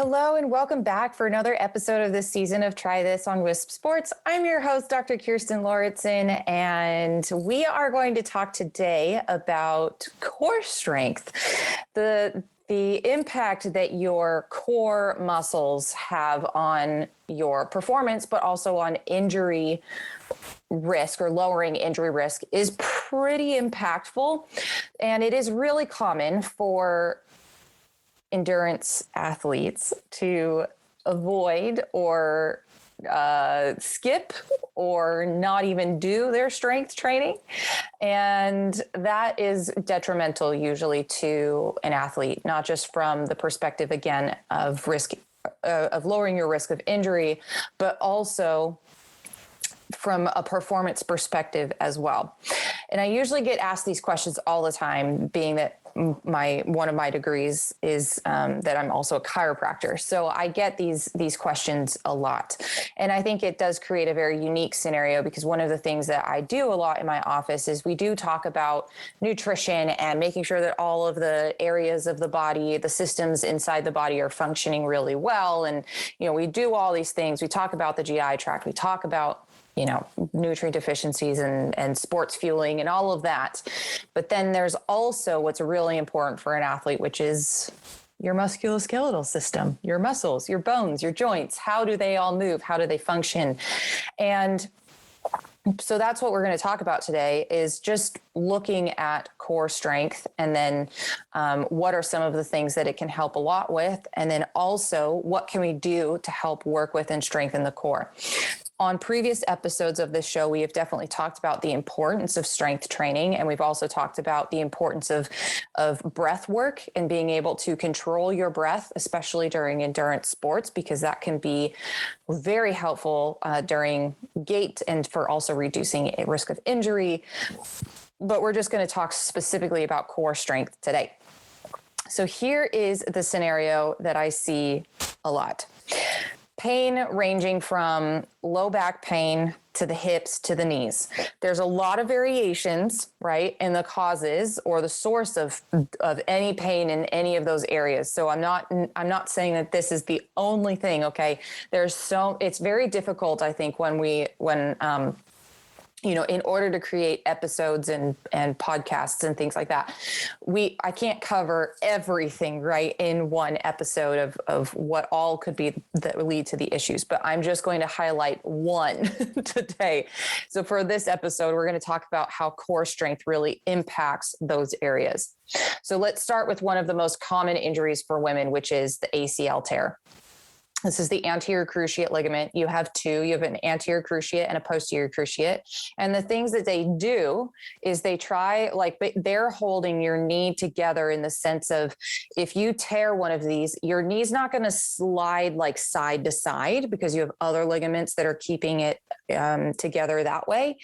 Hello and welcome back for another episode of this season of Try This on Wisp Sports. I'm your host, Dr. Kirstin Lauritsen, and we are going to talk today about core strength, the impact that your core muscles have on your performance, but also on injury risk or lowering injury risk is pretty impactful. And it is really common for endurance athletes to avoid or skip or not even do their strength training. And that is detrimental usually to an athlete, not just from the perspective, again, of risk, of lowering your risk of injury, but also from a performance perspective as well. And I usually get asked these questions all the time, being that one of my degrees is that I'm also a chiropractor. So I get these questions a lot. And I think it does create a very unique scenario, because one of the things that I do a lot in my office is we do talk about nutrition and making sure that all of the areas of the body, the systems inside the body are functioning really well. And, we do all these things. We talk about the GI tract. We talk about nutrient deficiencies and sports fueling and all of that. But then there's also what's really important for an athlete, which is your musculoskeletal system, your muscles, your bones, your joints. How do they all move? How do they function? And so that's what we're going to talk about today, is just looking at core strength, and then what are some of the things that it can help a lot with, and then also what can we do to help work with and strengthen the core. On previous episodes of this show, we have definitely talked about the importance of strength training, and we've also talked about the importance of breath work and being able to control your breath, especially during endurance sports, because that can be very helpful during gait and for also reducing a risk of injury. But we're just going to talk specifically about core strength today. So here is the scenario that I see a lot. Pain ranging from low back pain to the hips to the knees. There's a lot of variations, right, in the causes or the source of any pain in any of those areas. So I'm not saying that this is the only thing. Okay, it's very difficult, I think, when in order to create episodes and podcasts and things like that, I can't cover everything right in one episode of what all could be that would lead to the issues, but I'm just going to highlight one today. So for this episode, we're going to talk about how core strength really impacts those areas. So let's start with one of the most common injuries for women, which is the ACL tear. This is the anterior cruciate ligament. You have two. You have an anterior cruciate and a posterior cruciate. And the things that they do is they're holding your knee together in the sense of, if you tear one of these, your knee's not going to slide like side to side because you have other ligaments that are keeping it together that way.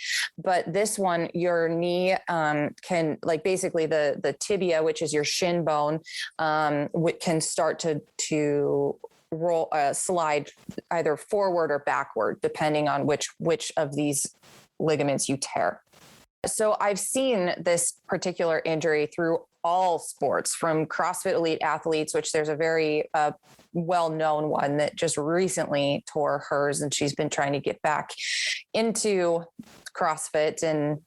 But this one, your knee can, like, basically the tibia, which is your shin bone, can start to roll, slide either forward or backward, depending on which of these ligaments you tear. So I've seen this particular injury through all sports, from CrossFit elite athletes, which there's a very well-known one that just recently tore hers, and she's been trying to get back into CrossFit. And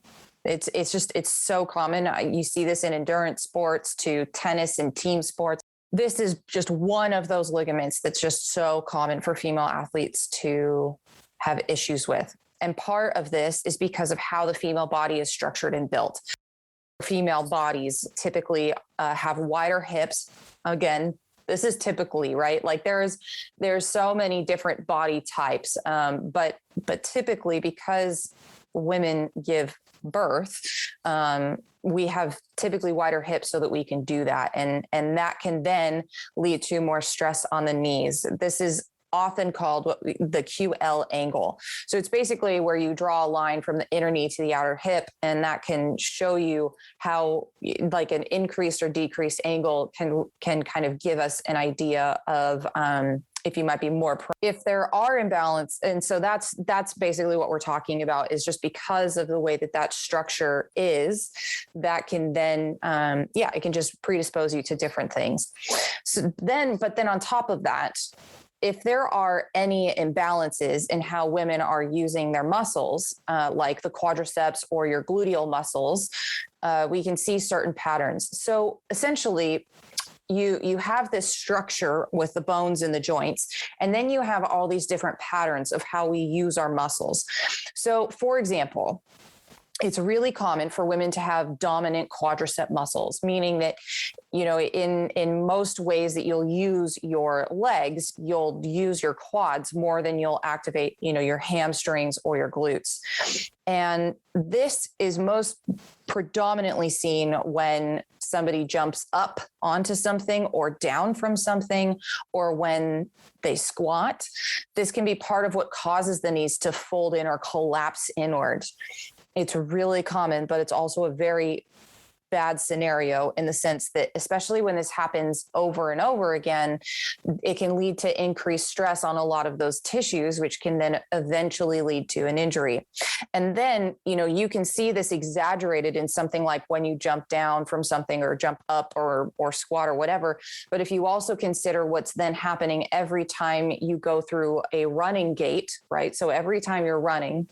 it's so common. You see this in endurance sports, to tennis and team sports. This is just one of those ligaments that's just so common for female athletes to have issues with. And part of this is because of how the female body is structured and built. Female bodies typically have wider hips. Again, this is typically, right? Like there's so many different body types, but typically, because women give birth, we have typically wider hips so that we can do that. And that can then lead to more stress on the knees. This is often called the QL angle. So it's basically where you draw a line from the inner knee to the outer hip, and that can show you how, like, an increased or decreased angle can kind of give us an idea of if you might be more, if there are imbalance. And so that's basically what we're talking about, is just because of the way that structure is, that can then, it can just predispose you to different things. But then on top of that, if there are any imbalances in how women are using their muscles, like the quadriceps or your gluteal muscles, we can see certain patterns. So essentially, you have this structure with the bones and the joints, and then you have all these different patterns of how we use our muscles. So for example, it's really common for women to have dominant quadricep muscles, meaning that, in most ways that you'll use your legs, you'll use your quads more than you'll activate, your hamstrings or your glutes. And this is most predominantly seen when somebody jumps up onto something or down from something, or when they squat. This can be part of what causes the knees to fold in or collapse inward. It's really common, but it's also a very bad scenario in the sense that, especially when this happens over and over again, it can lead to increased stress on a lot of those tissues, which can then eventually lead to an injury. And then, you can see this exaggerated in something like when you jump down from something or jump up or squat or whatever. But if you also consider what's then happening every time you go through a running gait, right? So every time you're running,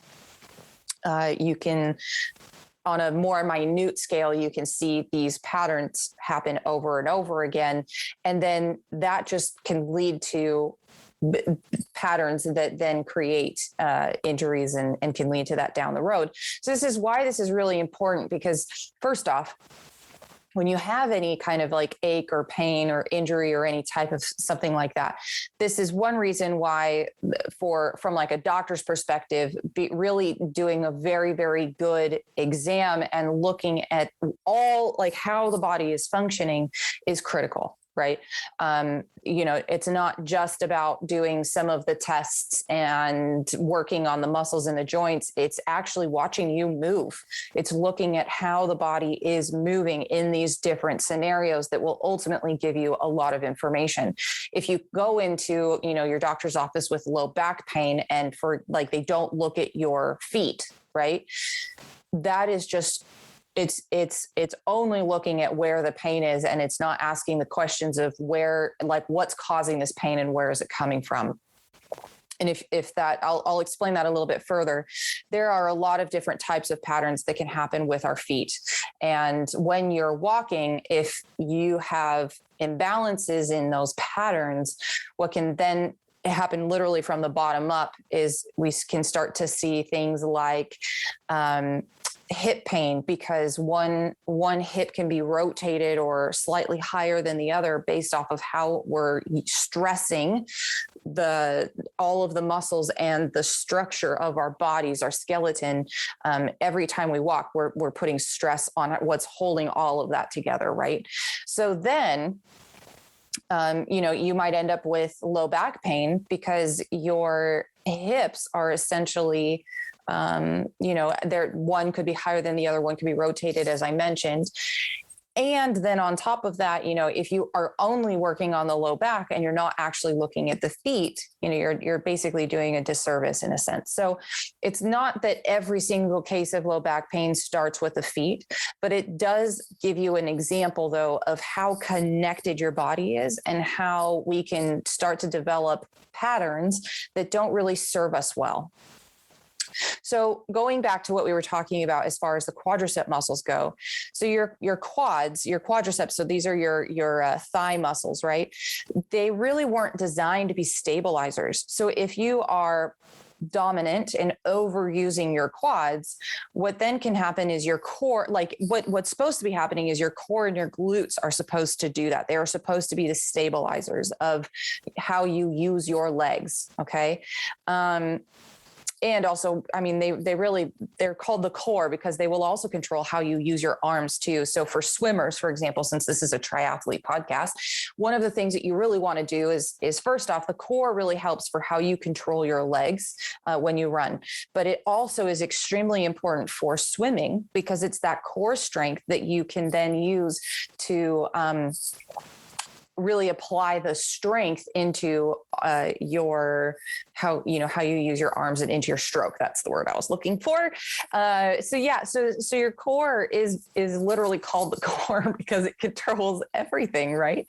you can, on a more minute scale, you can see these patterns happen over and over again. And then that just can lead to patterns that then create injuries and can lead to that down the road. So this is why this is really important, because first off, when you have any kind of like ache or pain or injury or any type of something like that, this is one reason why, from like a doctor's perspective, really doing a very, very good exam and looking at all, like how the body is functioning is critical. Right. It's not just about doing some of the tests and working on the muscles in the joints. It's actually watching you move. It's looking at how the body is moving in these different scenarios that will ultimately give you a lot of information. If you go into, your doctor's office with low back pain and they don't look at your feet, right? That is just, it's only looking at where the pain is, and it's not asking the questions of where, like, what's causing this pain and where is it coming from. And if that, I'll explain that a little bit further. There are a lot of different types of patterns that can happen with our feet. And when you're walking, if you have imbalances in those patterns, what can then happen literally from the bottom up is we can start to see things like hip pain, because one hip can be rotated or slightly higher than the other based off of how we're stressing all of the muscles and the structure of our bodies, our skeleton. Every time we walk, we're putting stress on what's holding all of that together, right? So then, you might end up with low back pain because your hips are essentially, one could be higher than the other, one could be rotated, as I mentioned. And then on top of that, if you are only working on the low back and you're not actually looking at the feet, you're basically doing a disservice in a sense. So it's not that every single case of low back pain starts with the feet, but it does give you an example, though, of how connected your body is and how we can start to develop patterns that don't really serve us well. So going back to what we were talking about as far as the quadricep muscles go, so your quads, your quadriceps, so these are your thigh muscles, right? They really weren't designed to be stabilizers. So if you are dominant and overusing your quads, what then can happen is your core, like what's supposed to be happening is your core and your glutes are supposed to do that. They are supposed to be the stabilizers of how you use your legs. Okay. And also, they're called the core because they will also control how you use your arms too. So for swimmers, for example, since this is a triathlete podcast, one of the things that you really want to do is first off, the core really helps for how you control your legs when you run. But it also is extremely important for swimming because it's that core strength that you can then use to really apply the strength into how you use your arms and into your stroke. That's the word I was looking for. So your core is literally called the core because it controls everything, right?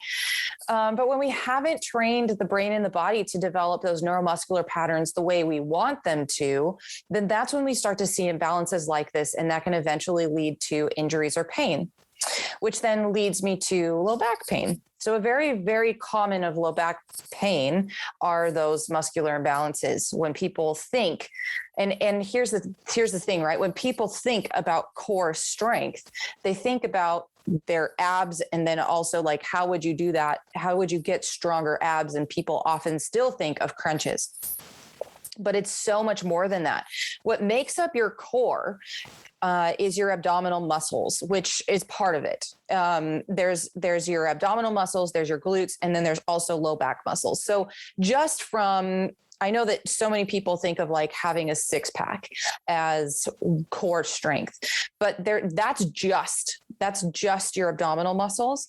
But when we haven't trained the brain and the body to develop those neuromuscular patterns the way we want them to, then that's when we start to see imbalances like this, and that can eventually lead to injuries or pain, which then leads me to low back pain. So a very, very common of low back pain are those muscular imbalances. When people think, and here's the thing, right? When people think about core strength, they think about their abs, and then also like, how would you do that? How would you get stronger abs? And people often still think of crunches. But it's so much more than that. What makes up your core is your abdominal muscles, which is part of it. There's your abdominal muscles, there's your glutes, and then there's also low back muscles. So just I know that so many people think of like having a six pack as core strength, but that's just your abdominal muscles.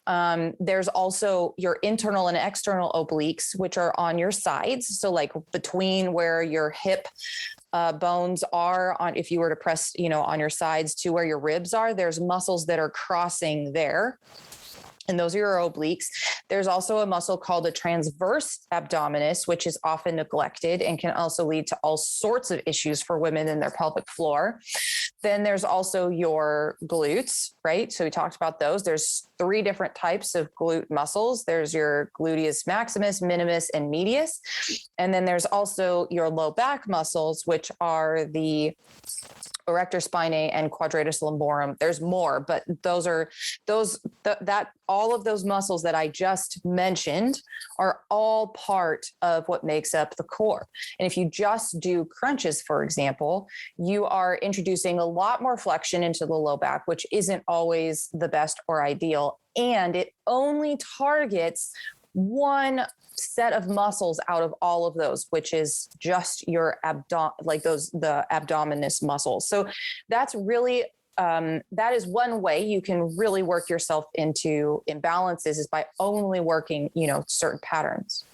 There's also your internal and external obliques, which are on your sides. So like between where your hip bones are on, if you were to press, on your sides to where your ribs are, there's muscles that are crossing there. And those are your obliques. There's also a muscle called the transverse abdominis, which is often neglected and can also lead to all sorts of issues for women in their pelvic floor. Then there's also your glutes, right? So we talked about those. There's 3 different types of glute muscles. There's your gluteus maximus, minimus, and medius. And then there's also your low back muscles, which are the erector spinae and quadratus lumborum. There's more, but all of those muscles that I just mentioned are all part of what makes up the core. And if you just do crunches, for example, you are introducing a lot more flexion into the low back, which isn't always the best or ideal. And it only targets one set of muscles out of all of those, which is just your the abdominis muscles. So that's really, that is one way you can really work yourself into imbalances, is by only working, certain patterns.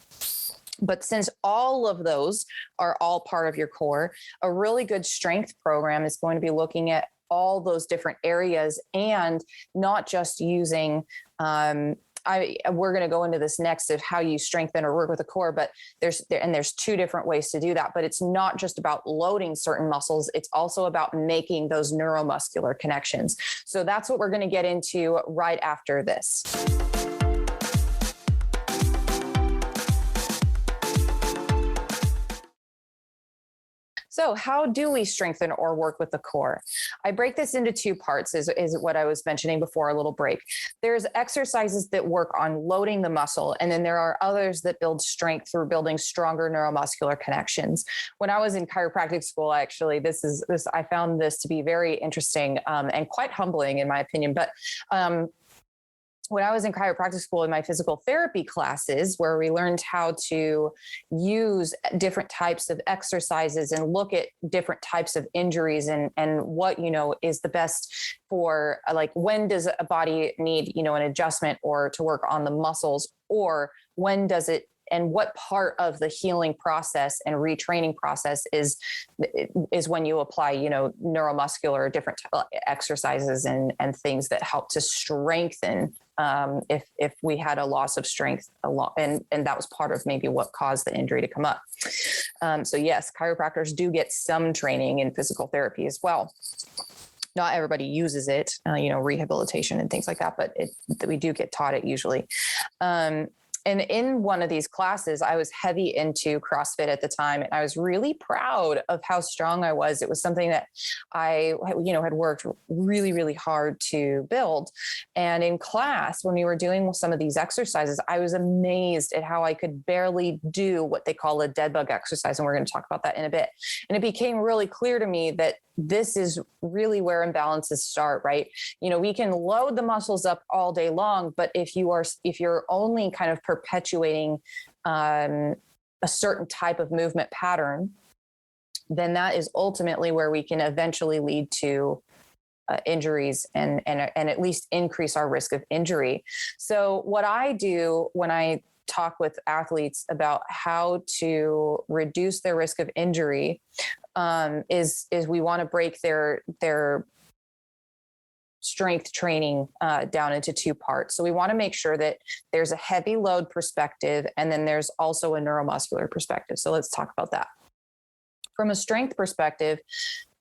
But since all of those are all part of your core, a really good strength program is going to be looking at all those different areas and not just using, we're going to go into this next of how you strengthen or work with the core, but there's 2 different ways to do that. But it's not just about loading certain muscles. It's also about making those neuromuscular connections. So that's what we're going to get into right after this. So how do we strengthen or work with the core? I break this into 2 parts, is what I was mentioning before a little break. There's exercises that work on loading the muscle, and then there are others that build strength through building stronger neuromuscular connections. When I was in chiropractic school, actually, I found this to be very interesting and quite humbling in my opinion. But when I was in chiropractic school, in my physical therapy classes, where we learned how to use different types of exercises and look at different types of injuries and what, is the best for, like, when does a body need, an adjustment or to work on the muscles, or when does it, and what part of the healing process and retraining process is when you apply, neuromuscular different exercises and things that help to strengthen if we had a loss of strength a lot, and that was part of maybe what caused the injury to come up. So yes, chiropractors do get some training in physical therapy as well. Not everybody uses it, rehabilitation and things like that, but we do get taught it usually. And in one of these classes, I was heavy into CrossFit at the time, and I was really proud of how strong I was. It was something that I, had worked really, really hard to build. And in class, when we were doing some of these exercises, I was amazed at how I could barely do what they call a dead bug exercise. And we're going to talk about that in a bit. And it became really clear to me that this is really where imbalances start, right? We can load the muscles up all day long, but if you're only kind of perpetuating a certain type of movement pattern, then that is ultimately where we can eventually lead to injuries and at least increase our risk of injury. So what I do when I talk with athletes about how to reduce their risk of injury is we want to break their strength training down into two parts. So we want to make sure that there's a heavy load perspective, and then there's also a neuromuscular perspective. So let's talk about that. From a strength perspective,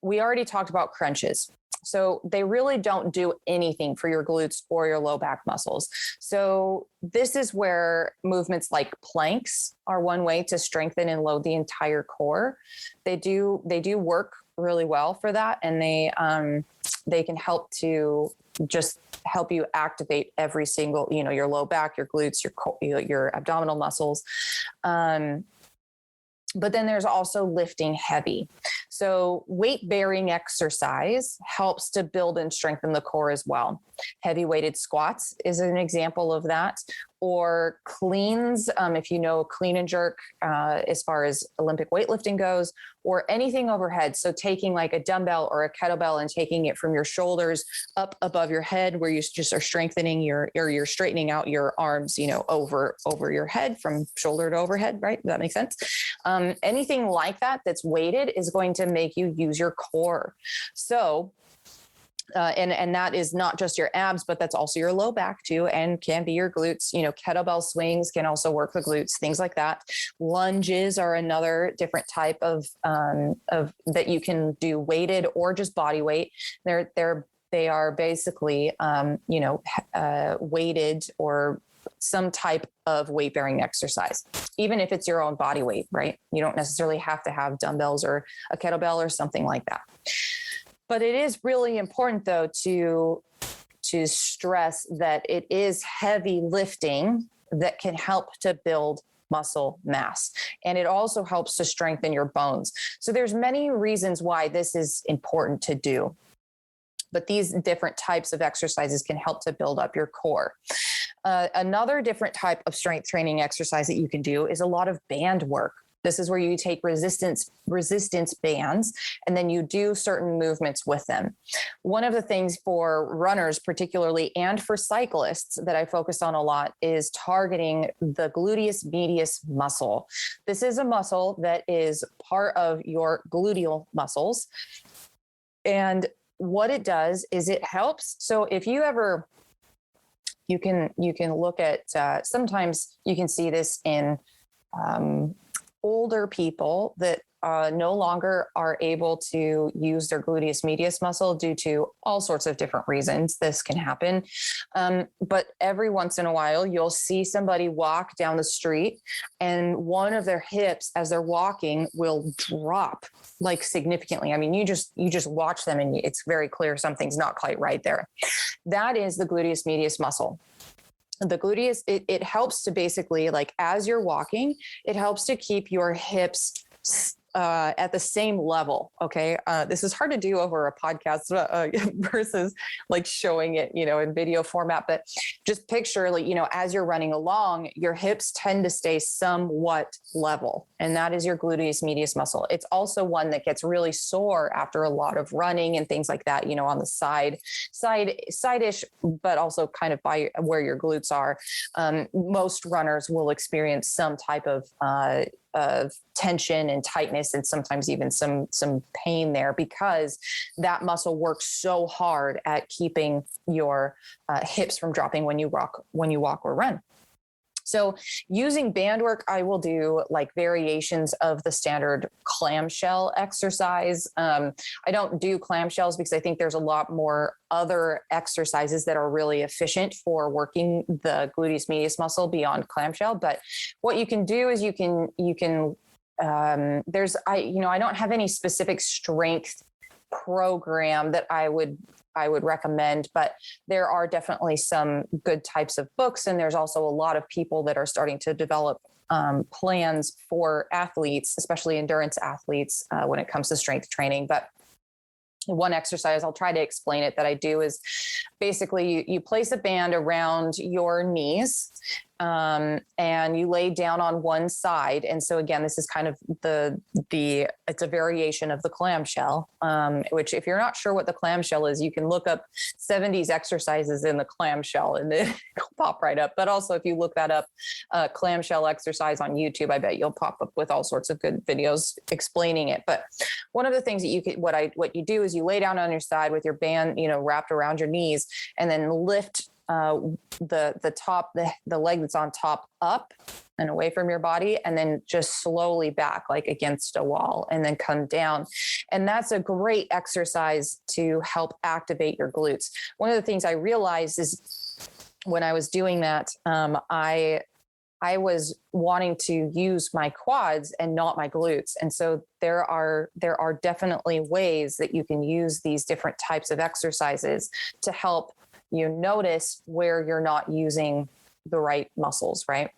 we already talked about crunches. So they really don't do anything for your glutes or your low back muscles. So this is where movements like planks are one way to strengthen and load the entire core. They do work really well for that, and they can help to just help you activate every single, your low back, your glutes, your abdominal muscles. But then there's also lifting heavy. So weight bearing exercise helps to build and strengthen the core as well. Heavy weighted squats is an example of that. Or cleans, if you know clean and jerk, as far as Olympic weightlifting goes, or anything overhead. So taking like a dumbbell or a kettlebell and taking it from your shoulders up above your head, where you just are strengthening you're straightening out your arms, over your head from shoulder to overhead, right? Does that make sense? Anything like that that's weighted is going to make you use your core. So and that is not just your abs, but that's also your low back too, and can be your glutes. Kettlebell swings can also work the glutes, things like that. Lunges are another different type of that you can do weighted or just body weight. They are basically, weighted or some type of weight bearing exercise, even if it's your own body weight, right? You don't necessarily have to have dumbbells or a kettlebell or something like that. But it is really important, though, to stress that it is heavy lifting that can help to build muscle mass. And it also helps to strengthen your bones. So there's many reasons why this is important to do. But these different types of exercises can help to build up your core. Another different type of strength training exercise that you can do is a lot of band work. This is where you take resistance bands, and then you do certain movements with them. One of the things for runners particularly, and for cyclists that I focus on a lot, is targeting the gluteus medius muscle. This is a muscle that is part of your gluteal muscles. And what it does is it helps. So if you ever, you can look at, sometimes you can see this in, older people that no longer are able to use their gluteus medius muscle due to all sorts of different reasons. This can happen. But every once in a while, you'll see somebody walk down the street and one of their hips as they're walking will drop like significantly. I mean, you just watch them and it's very clear something's not quite right there. That is the gluteus medius muscle. The gluteus, it helps to basically, like, as you're walking, it helps to keep your hips at the same level. Okay. This is hard to do over a podcast versus like showing it, in video format, but just picture, like, as you're running along, your hips tend to stay somewhat level. And that is your gluteus medius muscle. It's also one that gets really sore after a lot of running and things like that, on the side-ish, but also kind of by where your glutes are. Most runners will experience some type of tension and tightness, and sometimes even some pain there, because that muscle works so hard at keeping your hips from dropping when you walk or run. So using band work, I will do like variations of the standard clamshell exercise. I don't do clamshells because I think there's a lot more other exercises that are really efficient for working the gluteus medius muscle beyond clamshell. But what you can do is I don't have any specific strength program that I would recommend, but there are definitely some good types of books. And there's also a lot of people that are starting to develop plans for athletes, especially endurance athletes, when it comes to strength training. But one exercise, I'll try to explain it, that I do is basically you place a band around your knees and you lay down on one side. And so again, this is kind of it's a variation of the clamshell, which if you're not sure what the clamshell is, you can look up 70s exercises in the clamshell and it'll pop right up. But also if you look that up, clamshell exercise on YouTube, I bet you'll pop up with all sorts of good videos explaining it. But one of the things that you could, what you do is you lay down on your side with your band, wrapped around your knees, and then lift the leg that's on top up and away from your body, and then just slowly back like against a wall and then come down. And that's a great exercise to help activate your glutes. One of the things I realized is when I was doing that, I was wanting to use my quads and not my glutes. And so there are definitely ways that you can use these different types of exercises to help you notice where you're not using the right muscles, right?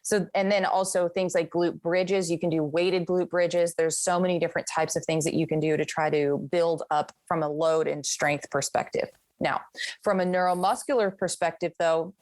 So, and then also things like glute bridges, you can do weighted glute bridges. There's so many different types of things that you can do to try to build up from a load and strength perspective. Now, from a neuromuscular perspective, though,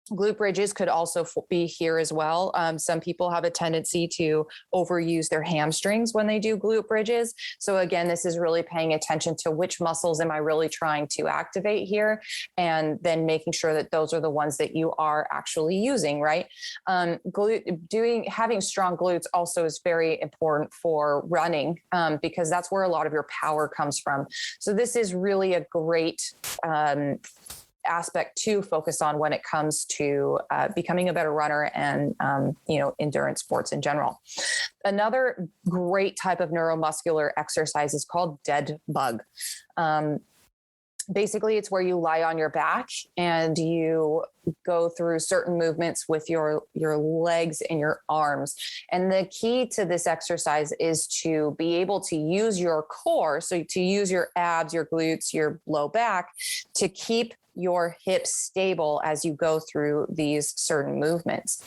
glute bridges could also be here as well. Some people have a tendency to overuse their hamstrings when they do glute bridges. So again, this is really paying attention to which muscles am I really trying to activate here, and then making sure that those are the ones that you are actually using, right? Having strong glutes also is very important for running, because that's where a lot of your power comes from. So this is really a great aspect to focus on when it comes to becoming a better runner and, endurance sports in general. Another great type of neuromuscular exercise is called dead bug. Basically, it's where you lie on your back and you go through certain movements with your legs and your arms. And the key to this exercise is to be able to use your core. So to use your abs, your glutes, your low back to keep your hips stable as you go through these certain movements.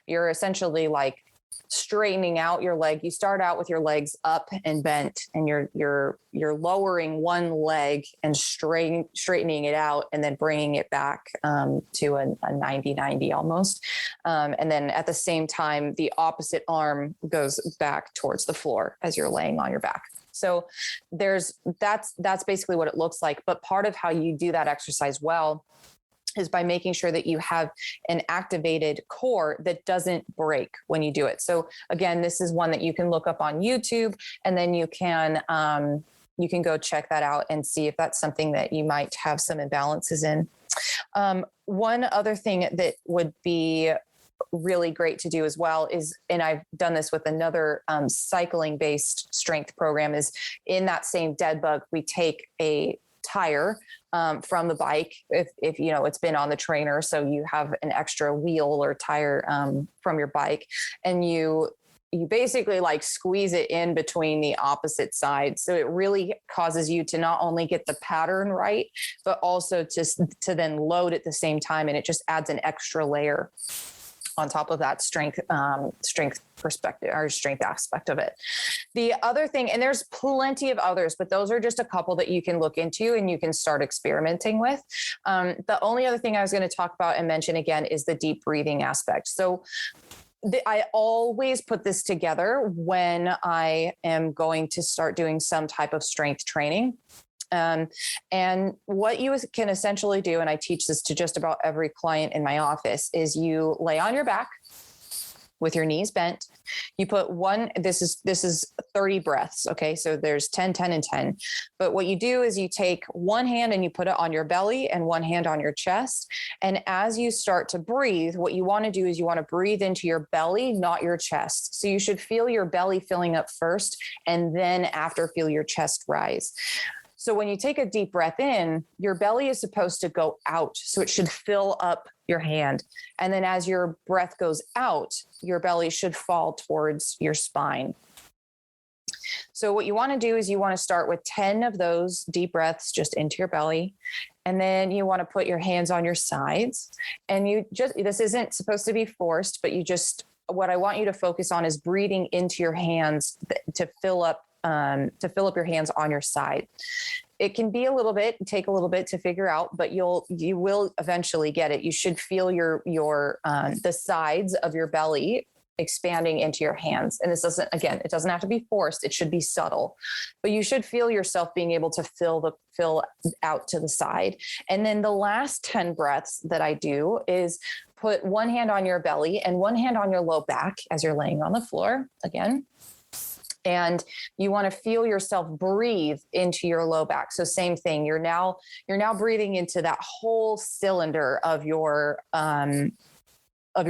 You're essentially like straightening out your leg. You start out with your legs up and bent, and you're lowering one leg and straightening it out, and then bringing it back to a 90-90 almost. And then at the same time, the opposite arm goes back towards the floor as you're laying on your back. So that's basically what it looks like. But part of how you do that exercise well is by making sure that you have an activated core that doesn't break when you do it. So again, this is one that you can look up on YouTube, and then you can go check that out and see if that's something that you might have some imbalances in. One other thing that would be really great to do as well is, and I've done this with another cycling based strength program, is in that same dead bug, we take a tire from the bike, if it's been on the trainer, so you have an extra wheel or tire from your bike, and you basically like squeeze it in between the opposite sides. So it really causes you to not only get the pattern right, but also to then load at the same time, and it just adds an extra layer on top of that strength perspective or strength aspect of it. The other thing, and there's plenty of others, but those are just a couple that you can look into and you can start experimenting with. The only other thing I was going to talk about and mention again is the deep breathing aspect. So I always put this together when I am going to start doing some type of strength training. And what you can essentially do, and I teach this to just about every client in my office, is you lay on your back with your knees bent. You put this is 30 breaths. Okay. So there's 10, 10, and 10. But what you do is you take one hand and you put it on your belly and one hand on your chest. And as you start to breathe, what you want to do is you want to breathe into your belly, not your chest. So you should feel your belly filling up first, and then after feel your chest rise. So when you take a deep breath in, your belly is supposed to go out. So it should fill up your hand. And then as your breath goes out, your belly should fall towards your spine. So what you want to do is you want to start with 10 of those deep breaths just into your belly. And then you want to put your hands on your sides. And this isn't supposed to be forced, but what I want you to focus on is breathing into your hands to fill up your hands on your side. it can be take a little bit to figure out, but you will eventually get it. You should feel the sides of your belly expanding into your hands. And it doesn't have to be forced. It should be subtle, but you should feel yourself being able to fill out to the side. And then the last 10 breaths that I do is put one hand on your belly and one hand on your low back as you're laying on the floor again. And you want to feel yourself breathe into your low back. So same thing. You're now breathing into that whole cylinder of your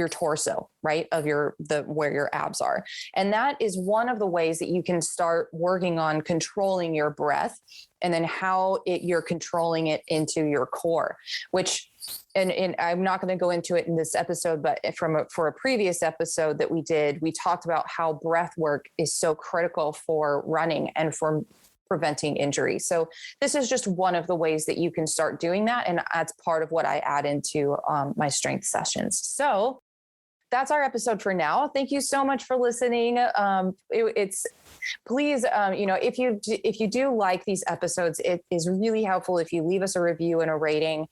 torso, right? Where your abs are. And that is one of the ways that you can start working on controlling your breath, and then how you're controlling it into your core, which, and I'm not going to go into it in this episode, but for a previous episode that we did, we talked about how breath work is so critical for running and for preventing injury. So this is just one of the ways that you can start doing that. And that's part of what I add into my strength sessions. So that's our episode for now. Thank you so much for listening. Please, if you do like these episodes, it is really helpful if you leave us a review and a rating.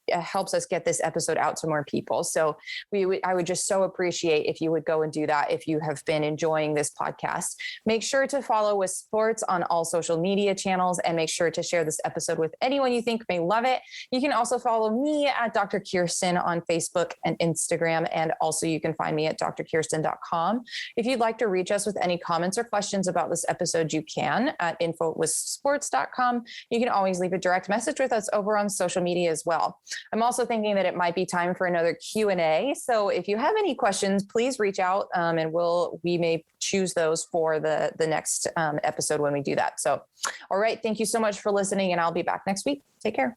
It helps us get this episode out to more people. So I would just so appreciate if you would go and do that if you have been enjoying this podcast. Make sure to follow Wisp Sports on all social media channels, and make sure to share this episode with anyone you think may love it. You can also follow me at Dr. Kirstin on Facebook and Instagram, and also you can find me at drkirstin.com. If you'd like to reach us with any comments or questions about this episode, you can at info@wispsports.com. You can always leave a direct message with us over on social media as well. I'm also thinking that it might be time for another Q&A. So if you have any questions, please reach out, and we may choose those for the next episode when we do that. So, all right. Thank you so much for listening, and I'll be back next week. Take care.